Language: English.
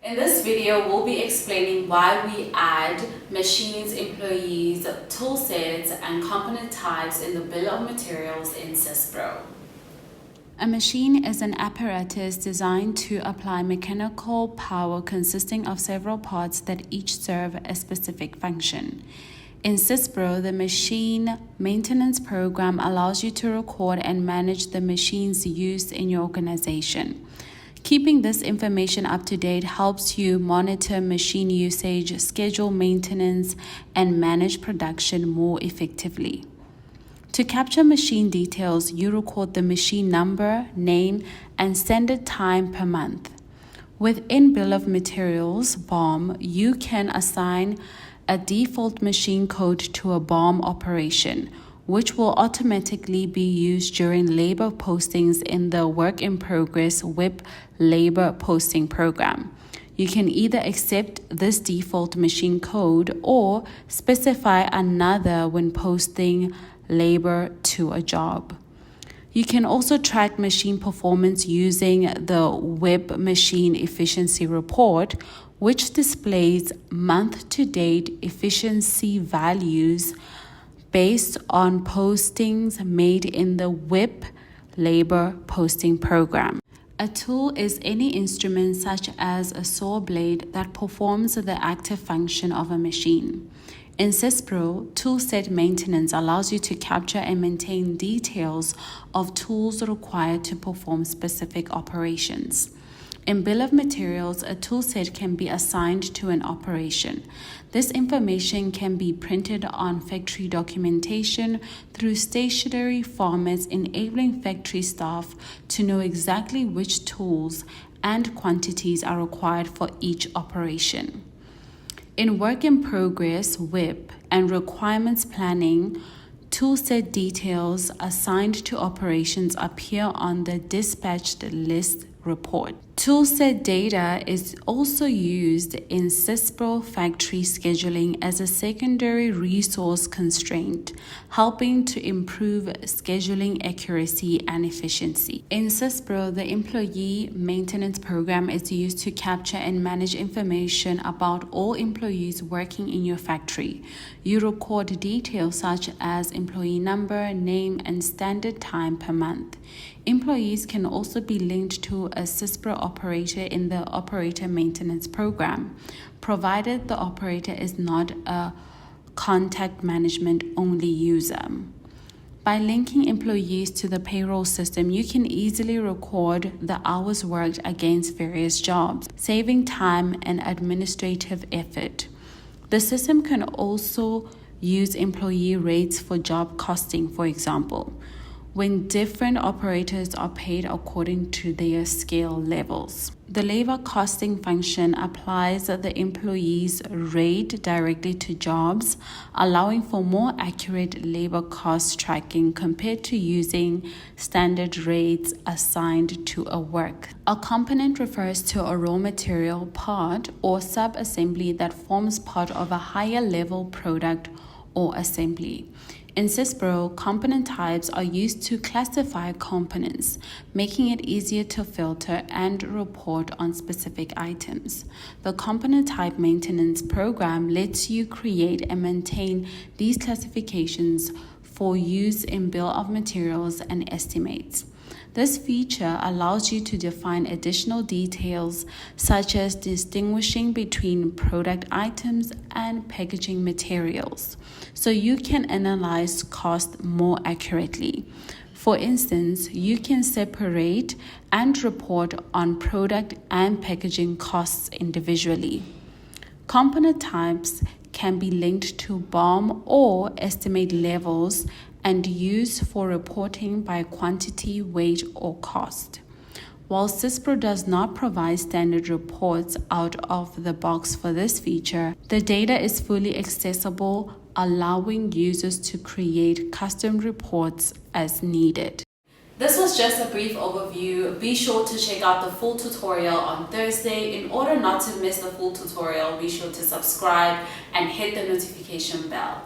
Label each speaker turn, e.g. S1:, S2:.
S1: In this video, we'll be explaining why we add machines, employees, tool sets, and component types in the bill of materials in SYSPRO. A machine is an apparatus designed to apply mechanical power consisting of several parts that each serve a specific function. In SYSPRO, the machine maintenance program allows you to record and manage the machines used in your organization. Keeping this information up to date helps you monitor machine usage, schedule maintenance, and manage production more effectively. To capture machine details, you record the machine number, name, and standard time per month. Within Bill of Materials, BOM, you can assign a default machine code to a BOM operation, which will automatically be used during labor postings in the Work in Progress WIP labor posting program. You can either accept this default machine code or specify another when posting labor to a job. You can also track machine performance using the WIP Machine Efficiency Report, which displays month-to-date efficiency values based on postings made in the WIP labor posting program. A tool is any instrument such as a saw blade that performs the active function of a machine. In SYSPRO, toolset maintenance allows you to capture and maintain details of tools required to perform specific operations. In Bill of Materials, a toolset can be assigned to an operation. This information can be printed on factory documentation through stationary formats, enabling factory staff to know exactly which tools and quantities are required for each operation. In Work in Progress, WIP, and Requirements Planning, toolset details assigned to operations appear on the dispatched list report. Toolset data is also used in SYSPRO factory scheduling as a secondary resource constraint, helping to improve scheduling accuracy and efficiency. In SYSPRO, the employee maintenance program is used to capture and manage information about all employees working in your factory. You record details such as employee number, name, and standard time per month. Employees can also be linked to a SYSPRO operator in the operator maintenance program, provided the operator is not a contact management only user. By linking employees to the payroll system, you can easily record the hours worked against various jobs, saving time and administrative effort. The system can also use employee rates for job costing, for example, when different operators are paid according to their scale levels. The labor costing function applies the employee's rate directly to jobs, allowing for more accurate labor cost tracking compared to using standard rates assigned to a work. A component refers to a raw material part or sub-assembly that forms part of a higher level product or assembly. In SYSPRO, component types are used to classify components, making it easier to filter and report on specific items. The component type maintenance program lets you create and maintain these classifications for use in Bill of Materials and estimates. This feature allows you to define additional details such as distinguishing between product items and packaging materials, so you can analyze cost more accurately. For instance, you can separate and report on product and packaging costs individually. Component types can be linked to BOM or estimate levels and used for reporting by quantity, weight, or cost. While SYSPRO does not provide standard reports out of the box for this feature, the data is fully accessible, allowing users to create custom reports as needed. This was just a brief overview. Be sure to check out the full tutorial on Thursday. In order not to miss the full tutorial, be sure to subscribe and hit the notification bell.